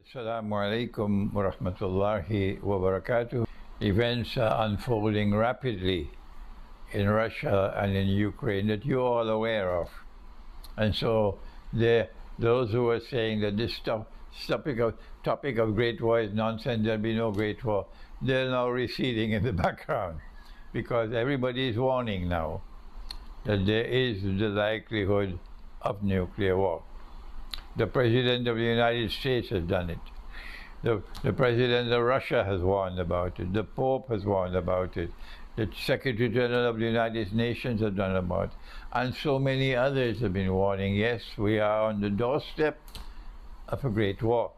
Assalamu Alaikum wa Rahmatullahi wa Barakatuh. Events are unfolding rapidly in Russia and in Ukraine that you're all aware of. And so those who are saying that this topic of great war is nonsense, there'll be no great war, they're now receding in the background because everybody is warning now that there is the likelihood of nuclear war. The President of the United States has done it. The President of Russia has warned about it. The Pope has warned about it. The Secretary General of the United Nations has done about it. And so many others have been warning, yes, we are on the doorstep of a great war.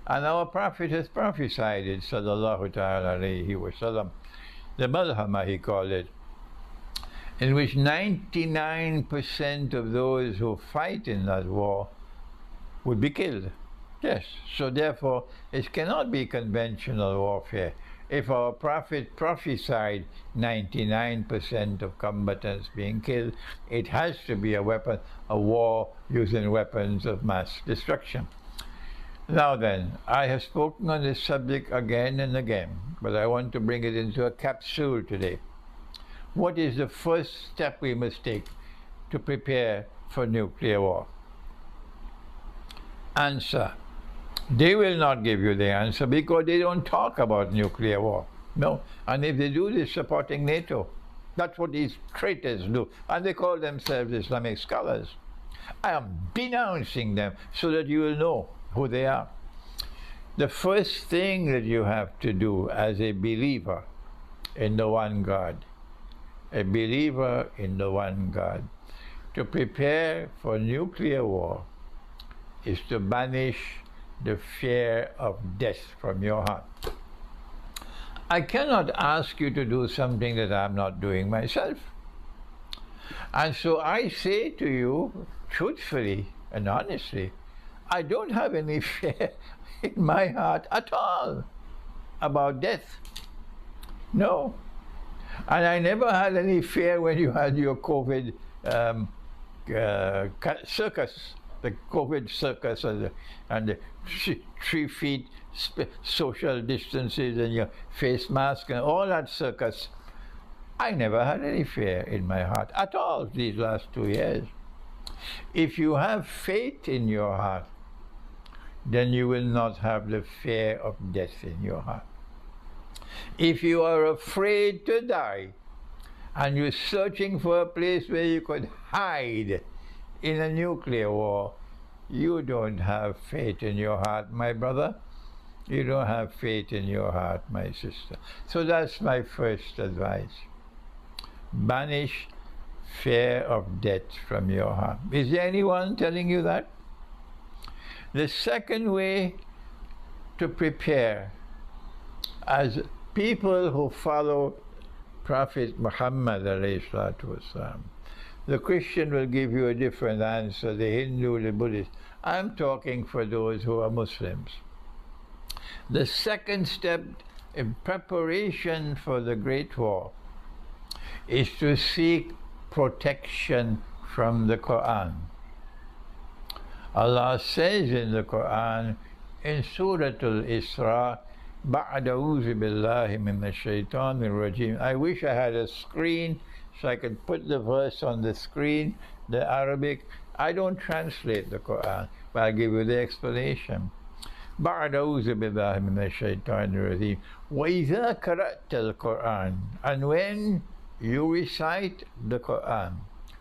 And our Prophet has prophesied it, sallallahu ta'ala alayhi wa sallam. The Malhama, he called it, in which 99% of those who fight in that war would be killed. Yes, so therefore it cannot be conventional warfare. If our Prophet prophesied 99% of combatants being killed, it has to be a war using weapons of mass destruction. Now then, I have spoken on this subject again and again, but I want to bring it into a capsule today. What is the first step we must take to prepare for nuclear war? Answer. They will not give you the answer because they don't talk about nuclear war. No. And if they do, they're supporting NATO. That's what these traitors do. And they call themselves Islamic scholars. I am denouncing them so that you will know who they are. The first thing that you have to do as a believer in the one God, a believer in the one God, to prepare for nuclear war is to banish the fear of death from your heart. I cannot ask you to do something that I'm not doing myself. And so I say to you, truthfully and honestly, I don't have any fear in my heart at all about death. No. And I never had any fear when you had your COVID circus. The COVID circus and the 3 feet social distances and your face mask and all that circus. I never had any fear in my heart at all these last 2 years. If you have faith in your heart, then you will not have the fear of death in your heart. If you are afraid to die and you're searching for a place where you could hide in a nuclear war, you don't have faith in your heart, my brother. You don't have faith in your heart, my sister. So that's my first advice. Banish fear of death from your heart. Is there anyone telling you that? The second way to prepare, as people who follow Prophet Muhammad alayhi salatu wasalam, the Christian will give you a different answer, the Hindu, the Buddhist. I'm talking for those who are Muslims. The second step in preparation for the Great War is to seek protection from the Qur'an. Allah says in the Qur'an, in Surah Al-Isra, بَعْدَ أَعُوذُ بِاللَّهِ مِنَ الشَّيْطَانِ الرَّجِيمِ. I wish I had a screen so I could put the verse on the screen, the Arabic. I don't translate the Quran, but I'll give you the explanation. بَعْدَ أَعُوذُ بِاللَّهِ مِنَ الشَّيْطَانِ الرَّجِيمِ وَإِذَا قَرَأْتَ الْقُرْآنَ. And when you recite the Quran,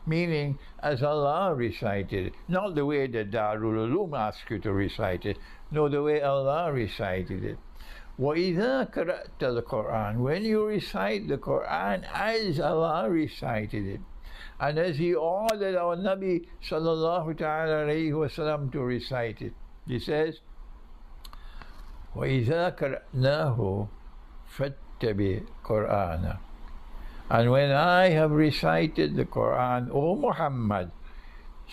meaning as Allah recited it, not the way the Darul Ulum asks you to recite it, no, the way Allah recited it. وَإِذَا قَرَأْتَ الْقُرْآنَ. When you recite the Qur'an as Allah recited it, and as He ordered our Nabi sallallahu ta'ala alayhi wa sallam to recite it, He says, وَإِذَا قَرَأْنَاهُ فَاتَّبِعْ قُرْآنَهُ. And when I have recited the Qur'an, O Muhammad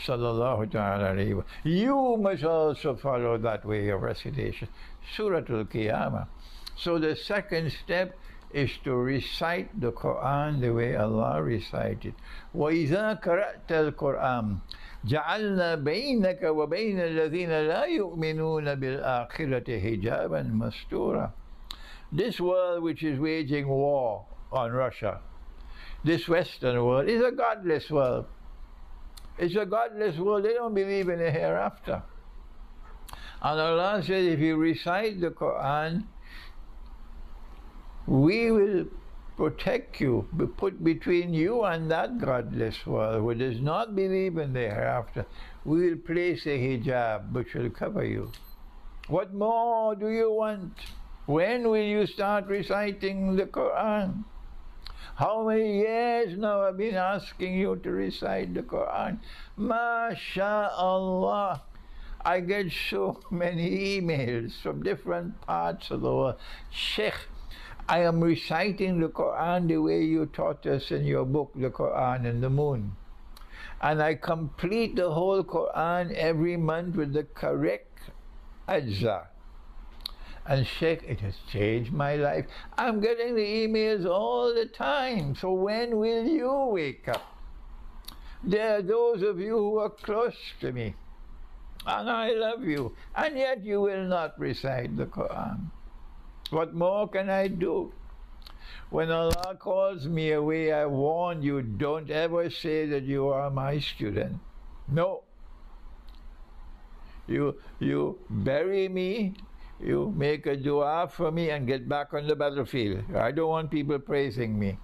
sallallahu ta'ala alayhi wa sallam, you must also follow that way of recitation. Surah Al-Qiyamah. So the second step is to recite the Quran the way Allah recited. وَإِذَا قَرَأْتَ الْقُرْآنَ. جعلنا بينك وبين الذين لا يؤمنون بالآخرة حجابا مستورا. This world which is waging war on Russia, this Western world, is a godless world. It's a godless world. They don't believe in a hereafter. And Allah says, if you recite the Quran, we will protect you, put between you and that godless world who does not believe in the hereafter. We will place a hijab which will cover you. What more do you want? When will you start reciting the Quran? How many years now I've been asking you to recite the Quran? MashaAllah. I get so many emails from different parts of the world. Sheikh, I am reciting the Quran the way you taught us in your book, The Quran and the Moon. And I complete the whole Quran every month with the correct ajza. And Sheikh, it has changed my life. I'm getting the emails all the time. So when will you wake up? There are those of you who are close to me. And I love you. And yet you will not recite the Quran. What more can I do? When Allah calls me away, I warn you, don't ever say that you are my student. No. You bury me, you make a dua for me and get back on the battlefield. I don't want people praising me.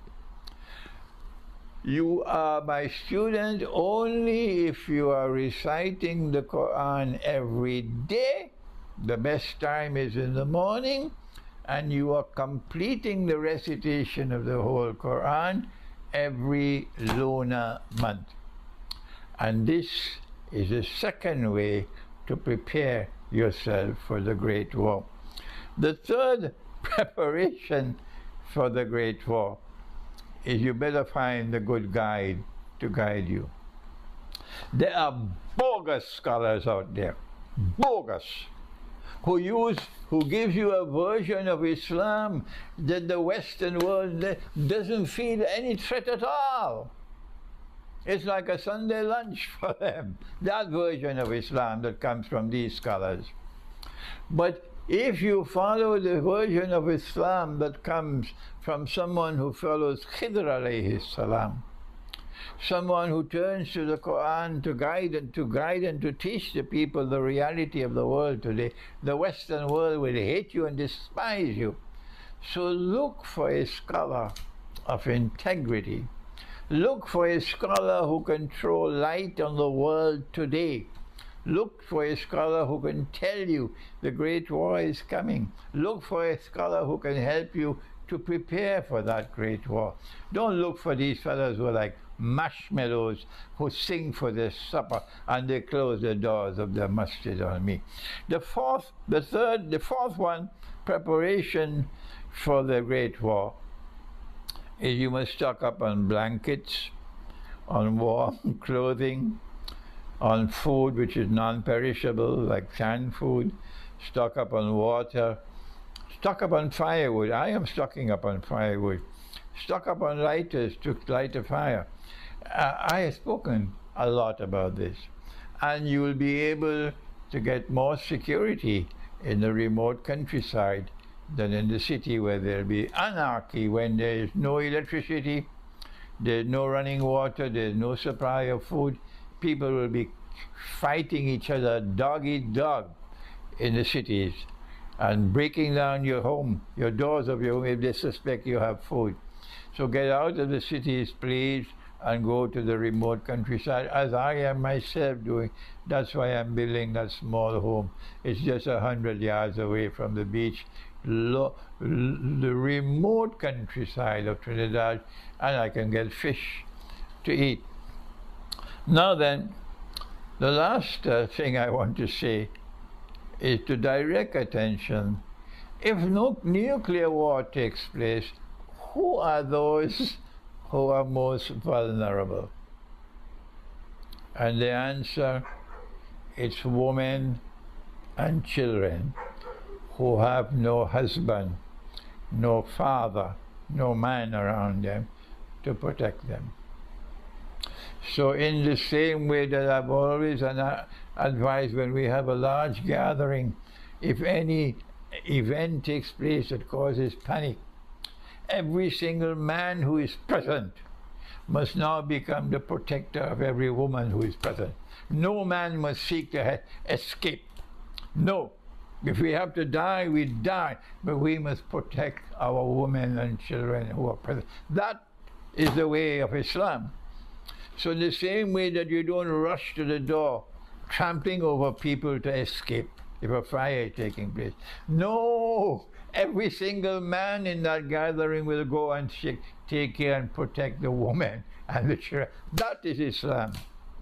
You are my student only if you are reciting the Quran every day. The best time is in the morning, and you are completing the recitation of the whole Quran every lunar month. And this is the second way to prepare yourself for the Great War. The third preparation for the Great War is you better find a good guide to guide you. There are bogus scholars out there, bogus, who gives you a version of Islam that the Western world doesn't feel any threat at all. It's like a Sunday lunch for them, that version of Islam that comes from these scholars. But if you follow the version of Islam that comes from someone who follows Khidr alayhi salam, someone who turns to the Quran to guide and to teach the people the reality of the world today, the Western world will hate you and despise you. So look for a scholar of integrity. Look for a scholar who can throw light on the world today. Look for a scholar who can tell you the Great War is coming. Look for a scholar who can help you to prepare for that Great War. Don't look for these fellows who are like marshmallows who sing for their supper and they close the doors of their masjid on me. The fourth one, preparation for the Great War, is you must stock up on blankets, on warm clothing, on food which is non-perishable like canned food, stock up on water, stock up on firewood. I am stocking up on firewood. Stock up on lighters to light a fire. I have spoken a lot about this, and you will be able to get more security in the remote countryside than in the city, where there will be anarchy when there is no electricity, there is no running water, there is no supply of food. People will be fighting each other dog eat dog in the cities and breaking down your home, your doors of your home, if they suspect you have food. So get out of the cities, please, and go to the remote countryside, as I am myself doing. That's why I'm building that small home. It's just 100 yards away from the beach, the remote countryside of Trinidad, and I can get fish to eat. Now then, the last thing I want to say is to direct attention. If no nuclear war takes place, who are those who are most vulnerable? And the answer, it's women and children who have no husband, no father, no man around them to protect them. So in the same way that I've always advised, when we have a large gathering, if any event takes place that causes panic, every single man who is present must now become the protector of every woman who is present. No man must seek to escape. No. If we have to die, we die. But we must protect our women and children who are present. That is the way of Islam. So in the same way that you don't rush to the door, trampling over people to escape if a fire is taking place. No! Every single man in that gathering will go and take care and protect the woman and the children. That is Islam.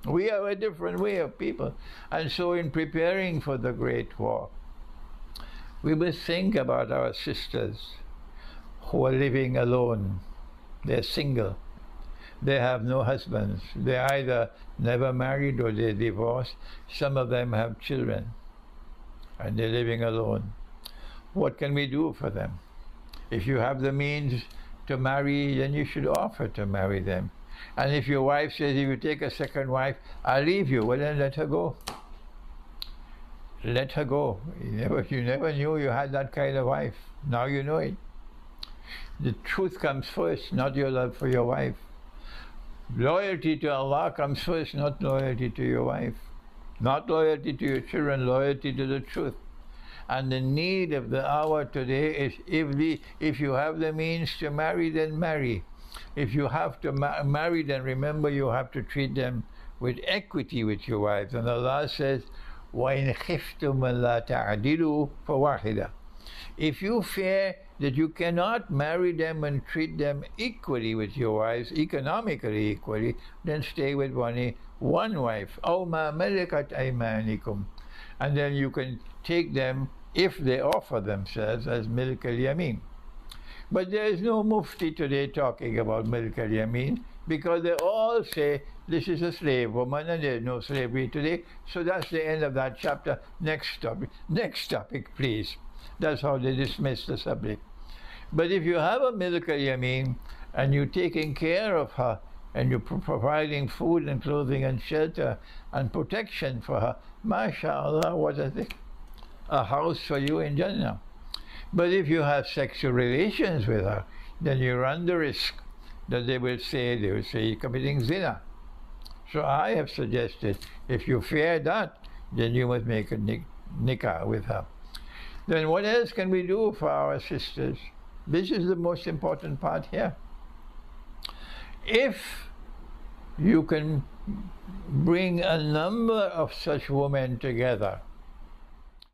We have a different way of people. And so in preparing for the Great War, we must think about our sisters who are living alone. They're single. They have no husbands. They're either never married or they're divorced. Some of them have children and they're living alone. What can we do for them? If you have the means to marry, then you should offer to marry them. And if your wife says, if you take a second wife, I'll leave you, well then let her go. Let her go. You never knew you had that kind of wife. Now you know it. The truth comes first, not your love for your wife. Loyalty to Allah comes first, not loyalty to your wife. Not loyalty to your children, loyalty to the truth. And the need of the hour today is, if you have the means to marry, then marry. If you have to marry, then remember you have to treat them with equity with your wives. And Allah says, وَإِنْ خِفْتُمْ أَلَّا تَعْدِلُوا فَوَاحِدًا. If you fear that you cannot marry them and treat them equally with your wives, economically equally, then stay with one wife. أَوْ مَا مَلَكَتْ أَيْمَانِكُمْ. And then you can take them if they offer themselves as milk al-yamin. But there is no mufti today talking about milk al-yamin, because they all say this is a slave woman and there is no slavery today. So that's the end of that chapter. Next topic, please. That's how they dismiss the subject. But if you have a milk al-yamin and you're taking care of her and you're providing food and clothing and shelter and protection for her, mashallah, what a thing. A house for you in Jannah. But if you have sexual relations with her, then you run the risk that they will say you're committing zina. So I have suggested, if you fear that, then you must make a nikah with her. Then what else can we do for our sisters? This is the most important part here. If you can bring a number of such women together